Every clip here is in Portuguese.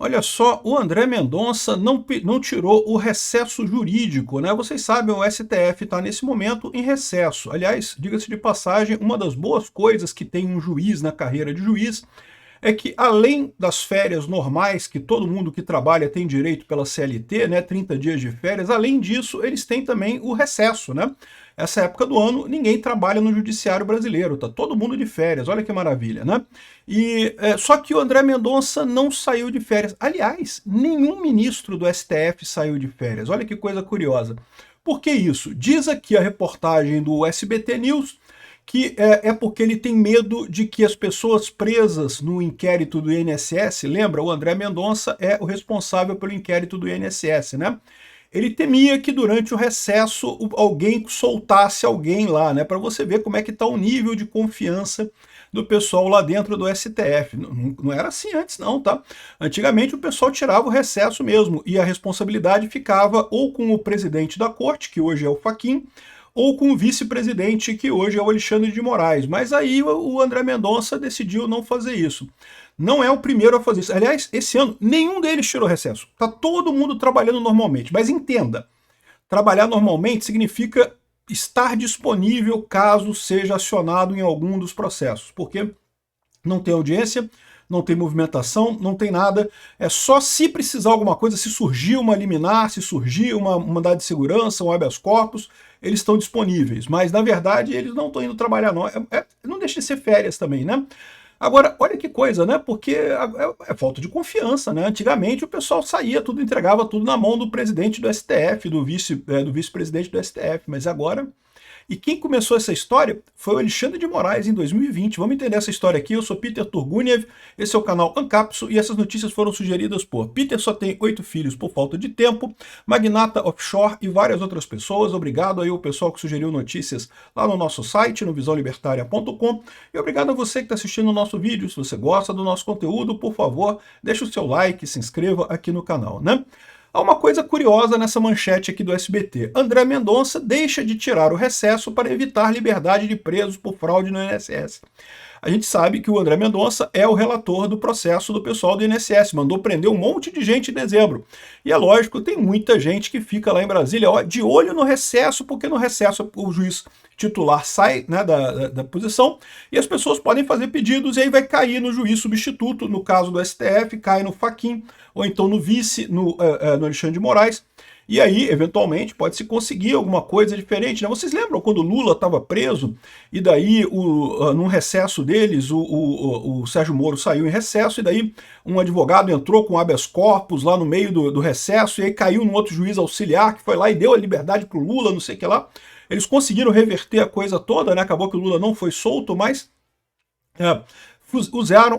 Olha só, o André Mendonça não tirou o recesso jurídico, né? Vocês sabem, o STF está nesse momento em recesso. Aliás, diga-se de passagem, uma das boas coisas que tem um juiz na carreira de juiz é que, além das férias normais, que todo mundo que trabalha tem direito pela CLT, né, 30 dias de férias, além disso, eles têm também o recesso, né? Essa época do ano, ninguém trabalha no judiciário brasileiro, tá todo mundo de férias, olha que maravilha, né? Só que o André Mendonça não saiu de férias. Aliás, nenhum ministro do STF saiu de férias, olha que coisa curiosa. Por que isso? Diz aqui a reportagem do SBT News que é porque ele tem medo de que as pessoas presas no inquérito do INSS, lembra, o André Mendonça é o responsável pelo inquérito do INSS, né? Ele temia que durante o recesso alguém soltasse alguém lá, né? Para você ver como é que está o nível de confiança do pessoal lá dentro do STF. Não era assim antes não, tá? Antigamente o pessoal tirava o recesso mesmo e a responsabilidade ficava ou com o presidente da corte, que hoje é o Fachin, ou com o vice-presidente, que hoje é o Alexandre de Moraes. Mas aí o André Mendonça decidiu não fazer isso. Não é o primeiro a fazer isso. Aliás, esse ano, nenhum deles tirou recesso. Está todo mundo trabalhando normalmente. Mas entenda, trabalhar normalmente significa estar disponível caso seja acionado em algum dos processos. Porque não tem audiência, não tem movimentação, não tem nada. É só se precisar alguma coisa, se surgir uma liminar, se surgir uma mandado de segurança, um habeas corpus, eles estão disponíveis. Mas, na verdade, eles não estão indo trabalhar, não. Não deixa de ser férias também, né? Agora, olha que coisa, né? Porque é falta de confiança, né? Antigamente o pessoal saía, tudo entregava tudo na mão do presidente do STF, do vice-presidente do STF, mas agora. E quem começou essa história foi o Alexandre de Moraes em 2020. Vamos entender essa história aqui. Eu sou Peter Turguniev, esse é o canal Ancapso e essas notícias foram sugeridas por Peter só tem 8 filhos por falta de tempo, Magnata Offshore e várias outras pessoas. Obrigado aí ao pessoal que sugeriu notícias lá no nosso site, no visãolibertaria.com. E obrigado a você que está assistindo o nosso vídeo. Se você gosta do nosso conteúdo, por favor, deixe o seu like, se inscreva aqui no canal, né? Há uma coisa curiosa nessa manchete aqui do SBT. André Mendonça deixa de tirar o recesso para evitar liberdade de presos por fraude no INSS. A gente sabe que o André Mendonça é o relator do processo do pessoal do INSS, mandou prender um monte de gente em dezembro. E é lógico, tem muita gente que fica lá em Brasília de olho no recesso, porque no recesso o juiz titular sai, né, da posição e as pessoas podem fazer pedidos e aí vai cair no juiz substituto, no caso do STF, cai no Fachin, ou então no vice, no Alexandre de Moraes. E aí, eventualmente, pode-se conseguir alguma coisa diferente, né? Vocês lembram quando o Lula estava preso e daí, num recesso deles, o Sérgio Moro saiu em recesso e daí um advogado entrou com habeas corpus lá no meio do recesso e aí caiu num outro juiz auxiliar que foi lá e deu a liberdade para o Lula, não sei o que lá. Eles conseguiram reverter a coisa toda, né? Acabou que o Lula não foi solto, mas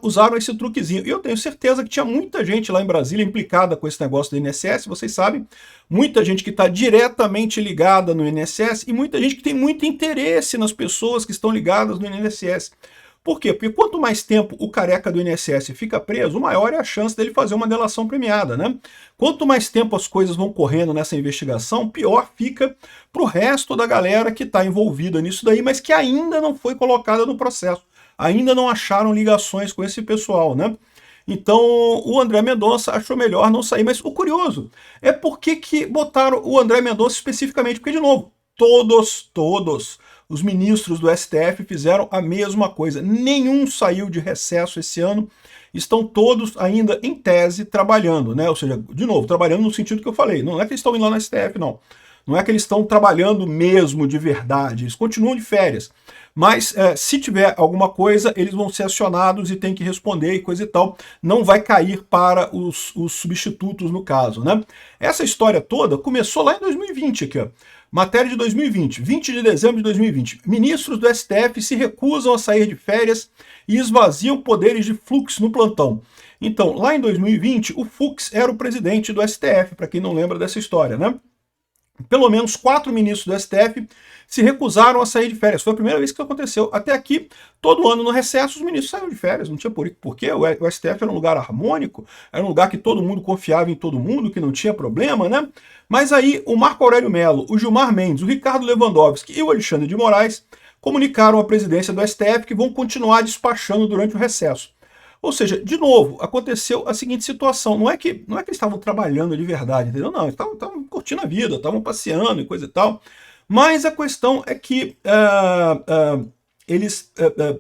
usaram esse truquezinho. E eu tenho certeza que tinha muita gente lá em Brasília implicada com esse negócio do INSS, vocês sabem, muita gente que está diretamente ligada no INSS e muita gente que tem muito interesse nas pessoas que estão ligadas no INSS. Por quê? Porque quanto mais tempo o careca do INSS fica preso, maior é a chance dele fazer uma delação premiada, né? Quanto mais tempo as coisas vão correndo nessa investigação, pior fica para o resto da galera que está envolvida nisso daí, mas que ainda não foi colocada no processo. Ainda não acharam ligações com esse pessoal, né? Então o André Mendonça achou melhor não sair. Mas o curioso é por que botaram o André Mendonça especificamente, porque, de novo, todos os ministros do STF fizeram a mesma coisa. Nenhum saiu de recesso esse ano. Estão todos ainda, em tese, trabalhando, né? Ou seja, de novo, trabalhando no sentido que eu falei. Não é que eles estão indo lá no STF, não. Não é que eles estão trabalhando mesmo de verdade. Eles continuam de férias. Mas se tiver alguma coisa, eles vão ser acionados e tem que responder e coisa e tal. Não vai cair para os substitutos no caso, né? Essa história toda começou lá em 2020 aqui, ó. Matéria de 2020, 20 de dezembro de 2020. Ministros do STF se recusam a sair de férias e esvaziam poderes de Fux no plantão. Então, lá em 2020, o Fux era o presidente do STF, para quem não lembra dessa história, né? Pelo menos 4 ministros do STF se recusaram a sair de férias. Foi a primeira vez que isso aconteceu. Até aqui, todo ano no recesso, os ministros saíram de férias. Não tinha porquê. O STF era um lugar harmônico, era um lugar que todo mundo confiava em todo mundo, que não tinha problema, né? Mas aí o Marco Aurélio Mello, o Gilmar Mendes, o Ricardo Lewandowski e o Alexandre de Moraes comunicaram à presidência do STF que vão continuar despachando durante o recesso. Ou seja, de novo, aconteceu a seguinte situação. Não é que eles estavam trabalhando de verdade, entendeu? Não, eles estavam curtindo a vida, estavam passeando e coisa e tal. Mas a questão é que eles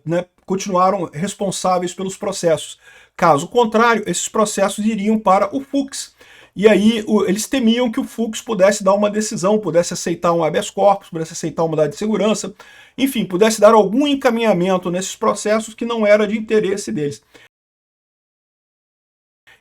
né, continuaram responsáveis pelos processos. Caso contrário, esses processos iriam para o Fux. E aí eles temiam que o Fux pudesse dar uma decisão, pudesse aceitar um habeas corpus, pudesse aceitar uma medida de segurança, enfim, pudesse dar algum encaminhamento nesses processos que não era de interesse deles.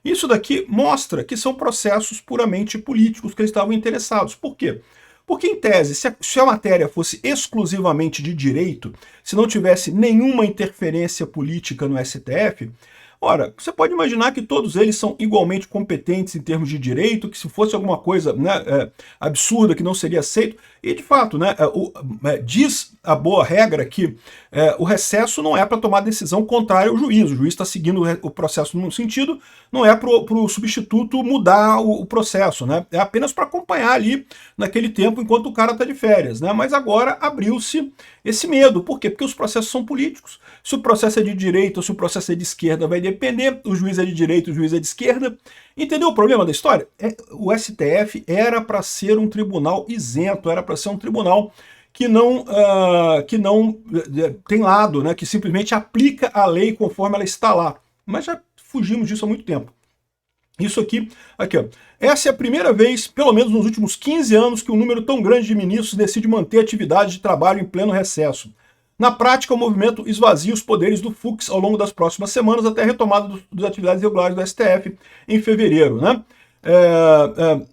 Isso daqui mostra que são processos puramente políticos que eles estavam interessados. Por quê? Porque, em tese, se a matéria fosse exclusivamente de direito, se não tivesse nenhuma interferência política no STF, ora, você pode imaginar que todos eles são igualmente competentes em termos de direito, que se fosse alguma coisa né, absurda que não seria aceito, e de fato, né, diz a boa regra que o recesso não é para tomar decisão contrária ao juiz. O juiz está seguindo o processo num sentido, não é para o substituto mudar o processo, né? É apenas para acompanhar ali naquele tempo enquanto o cara está de férias, né? Mas agora abriu-se esse medo. Por quê? Porque os processos são políticos. Se o processo é de direita ou se o processo é de esquerda vai depender, o juiz é de direita, o juiz é de esquerda. Entendeu o problema da história? O STF era para ser um tribunal isento, era para ser um tribunal que não tem lado, né, que simplesmente aplica a lei conforme ela está lá. Mas já fugimos disso há muito tempo. Isso aqui ó. Essa é a primeira vez, pelo menos nos últimos 15 anos, que um número tão grande de ministros decide manter atividade de trabalho em pleno recesso. Na prática, o movimento esvazia os poderes do Fux ao longo das próximas semanas até a retomada das atividades regulares do STF em fevereiro, né?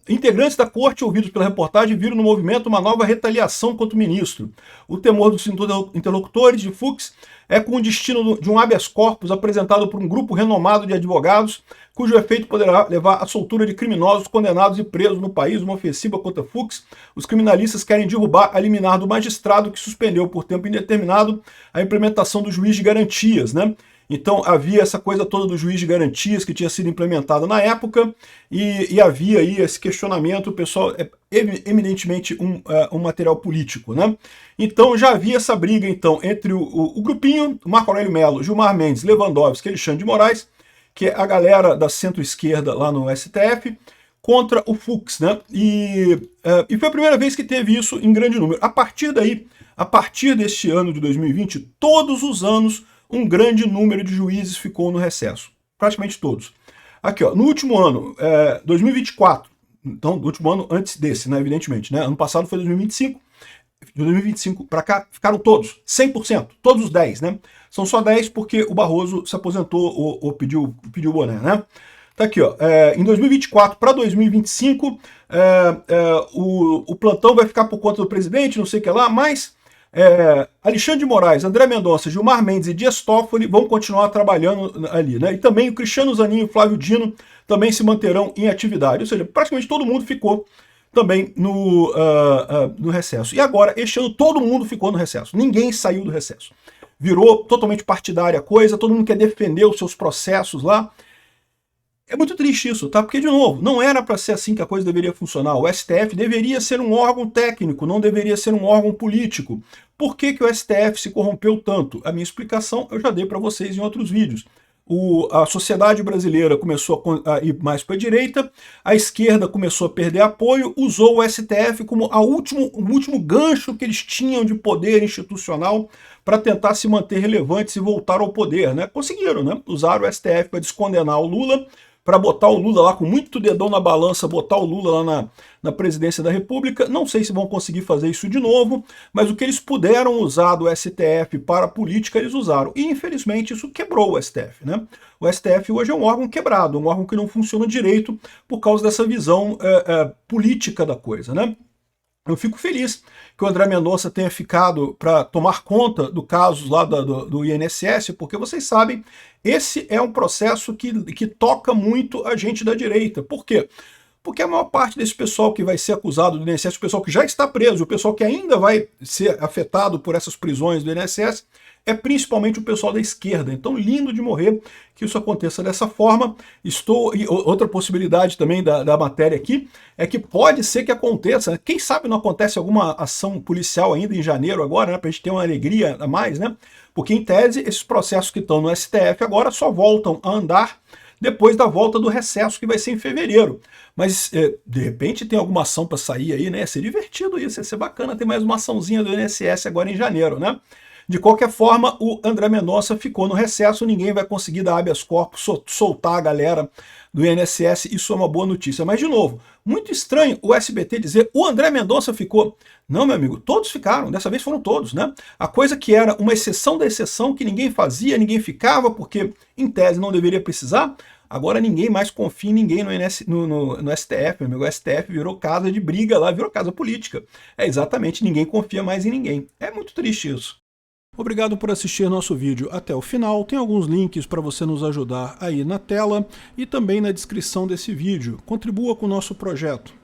Integrantes da corte ouvidos pela reportagem viram no movimento uma nova retaliação contra o ministro. O temor dos interlocutores de Fux é com o destino de um habeas corpus apresentado por um grupo renomado de advogados, cujo efeito poderá levar à soltura de criminosos condenados e presos no país, uma ofensiva contra Fux. Os criminalistas querem derrubar a liminar do magistrado que suspendeu por tempo indeterminado a implementação do juiz de garantias, né? Então havia essa coisa toda do juiz de garantias que tinha sido implementada na época e havia aí esse questionamento, o pessoal eminentemente um material político, né? Então já havia essa briga então entre o grupinho, Marco Aurélio Mello, Gilmar Mendes, Lewandowski e Alexandre de Moraes, que é a galera da centro-esquerda lá no STF, contra o Fux, né? E foi a primeira vez que teve isso em grande número. A partir daí, a partir deste ano de 2020, todos os anos um grande número de juízes ficou no recesso. Praticamente todos. Aqui, ó, no último ano, 2024, então, no último ano antes desse, né, evidentemente, né? Ano passado foi 2025, de 2025 para cá, ficaram todos, 100%, todos os 10, né? São só 10 porque o Barroso se aposentou ou pediu o boné, né? Tá aqui, ó, em 2024 para 2025, o plantão vai ficar por conta do presidente, não sei o que lá, mas Alexandre de Moraes, André Mendonça, Gilmar Mendes e Dias Toffoli vão continuar trabalhando ali, né? E também o Cristiano Zanin e o Flávio Dino também se manterão em atividade. Ou seja, praticamente todo mundo ficou também no recesso. E agora, este ano, todo mundo ficou no recesso. Ninguém saiu do recesso. Virou totalmente partidária a coisa, todo mundo quer defender os seus processos lá. É muito triste isso, tá? Porque, de novo, não era para ser assim que a coisa deveria funcionar. O STF deveria ser um órgão técnico, não deveria ser um órgão político. Por que o STF se corrompeu tanto? A minha explicação eu já dei para vocês em outros vídeos. A sociedade brasileira começou a ir mais para a direita, a esquerda começou a perder apoio, usou o STF como o último gancho que eles tinham de poder institucional para tentar se manter relevantes e voltar ao poder, né? Conseguiram, né? Usaram o STF para descondenar o Lula, para botar o Lula lá com muito dedão na balança, botar o Lula lá na presidência da República. Não sei se vão conseguir fazer isso de novo, mas o que eles puderam usar do STF para a política, eles usaram. E, infelizmente, isso quebrou o STF, né? O STF hoje é um órgão quebrado, um órgão que não funciona direito por causa dessa visão política da coisa, né? Eu fico feliz que o André Mendonça tenha ficado para tomar conta do caso lá do INSS, porque vocês sabem, esse é um processo que toca muito a gente da direita. Por quê? Porque a maior parte desse pessoal que vai ser acusado do INSS, o pessoal que já está preso, o pessoal que ainda vai ser afetado por essas prisões do INSS, é principalmente o pessoal da esquerda. Então, lindo de morrer que isso aconteça dessa forma. E outra possibilidade também da matéria aqui é que pode ser que aconteça, né? Quem sabe não acontece alguma ação policial ainda em janeiro agora, né? Para a gente ter uma alegria a mais, né? Porque, em tese, esses processos que estão no STF agora só voltam a andar depois da volta do recesso, que vai ser em fevereiro. Mas, de repente, tem alguma ação para sair aí, né? Ia ser divertido isso, ia ser bacana ter mais uma açãozinha do INSS agora em janeiro, né? De qualquer forma, o André Mendonça ficou no recesso, ninguém vai conseguir dar habeas corpus, soltar a galera do INSS, isso é uma boa notícia. Mas, de novo, muito estranho o SBT dizer o André Mendonça ficou. Não, meu amigo, todos ficaram, dessa vez foram todos, né? A coisa que era uma exceção da exceção, que ninguém fazia, ninguém ficava, porque, em tese, não deveria precisar, agora ninguém mais confia em ninguém no STF, meu amigo. O STF virou casa de briga lá, virou casa política. É exatamente, ninguém confia mais em ninguém. É muito triste isso. Obrigado por assistir nosso vídeo até o final. Tem alguns links para você nos ajudar aí na tela e também na descrição desse vídeo. Contribua com o nosso projeto.